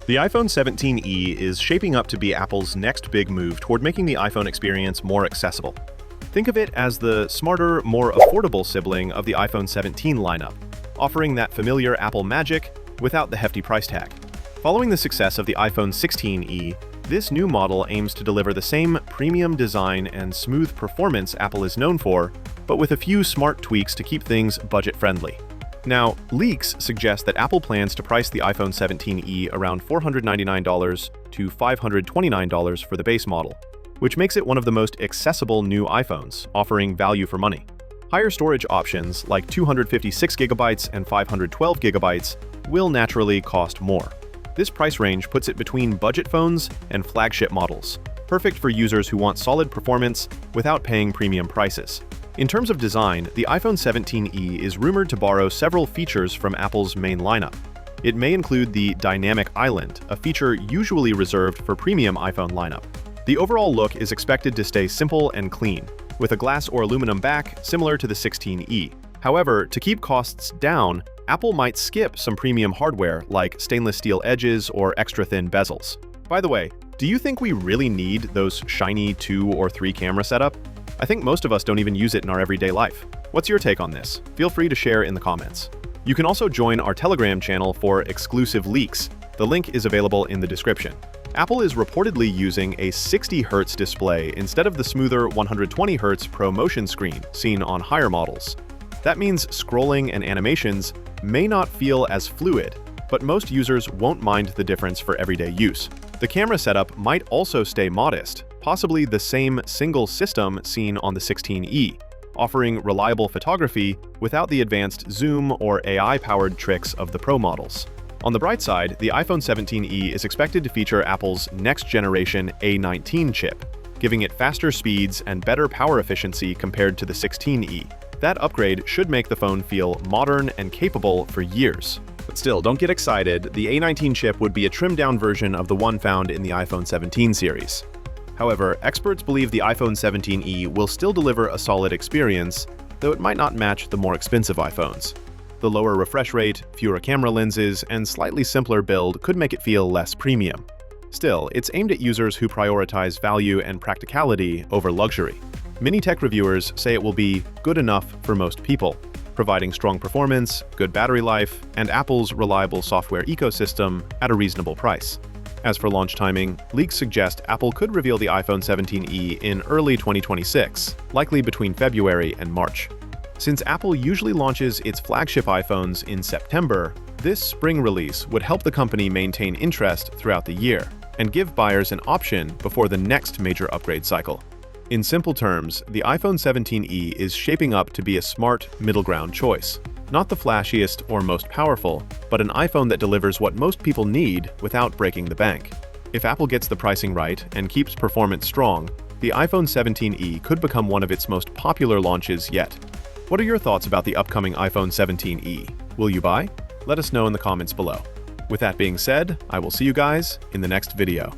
The iPhone 17e is shaping up to be Apple's next big move toward making the iPhone experience more accessible. Think of it as the smarter, more affordable sibling of the iPhone 17 lineup, offering that familiar Apple magic without the hefty price tag. Following the success of the iPhone 16e, this new model aims to deliver the same premium design and smooth performance Apple is known for, but with a few smart tweaks to keep things budget-friendly. Now, leaks suggest that Apple plans to price the iPhone 17e around $499 to $529 for the base model, which makes it one of the most accessible new iPhones, offering value for money. Higher storage options like 256GB and 512GB will naturally cost more. This price range puts it between budget phones and flagship models, perfect for users who want solid performance without paying premium prices. In terms of design, the iPhone 17e is rumored to borrow several features from Apple's main lineup. It may include the Dynamic Island, a feature usually reserved for premium iPhone lineup. The overall look is expected to stay simple and clean, with a glass or aluminum back similar to the 16e. However, to keep costs down, Apple might skip some premium hardware like stainless steel edges or extra-thin bezels. By the way, do you think we really need those shiny 2 or 3 camera setup? I think most of us don't even use it in our everyday life. What's your take on this? Feel free to share in the comments. You can also join our Telegram channel for exclusive leaks. The link is available in the description. Apple is reportedly using a 60Hz display instead of the smoother 120Hz ProMotion screen seen on higher models. That means scrolling and animations may not feel as fluid, but most users won't mind the difference for everyday use. The camera setup might also stay modest, possibly the same single system seen on the 16e, offering reliable photography without the advanced zoom or AI-powered tricks of the Pro models. On the bright side, the iPhone 17e is expected to feature Apple's next-generation A19 chip, giving it faster speeds and better power efficiency compared to the 16e. That upgrade should make the phone feel modern and capable for years. But still, don't get excited. The A19 chip would be a trimmed-down version of the one found in the iPhone 17 series. However, experts believe the iPhone 17e will still deliver a solid experience, though it might not match the more expensive iPhones. The lower refresh rate, fewer camera lenses, and slightly simpler build could make it feel less premium. Still, it's aimed at users who prioritize value and practicality over luxury. Many tech reviewers say it will be good enough for most people, providing strong performance, good battery life, and Apple's reliable software ecosystem at a reasonable price. As for launch timing, leaks suggest Apple could reveal the iPhone 17e in early 2026, likely between February and March. Since Apple usually launches its flagship iPhones in September, this spring release would help the company maintain interest throughout the year and give buyers an option before the next major upgrade cycle. In simple terms, the iPhone 17e is shaping up to be a smart, middle ground choice. Not the flashiest or most powerful, but an iPhone that delivers what most people need without breaking the bank. If Apple gets the pricing right and keeps performance strong, the iPhone 17e could become one of its most popular launches yet. What are your thoughts about the upcoming iPhone 17e? Will you buy? Let us know in the comments below. With that being said, I will see you guys in the next video.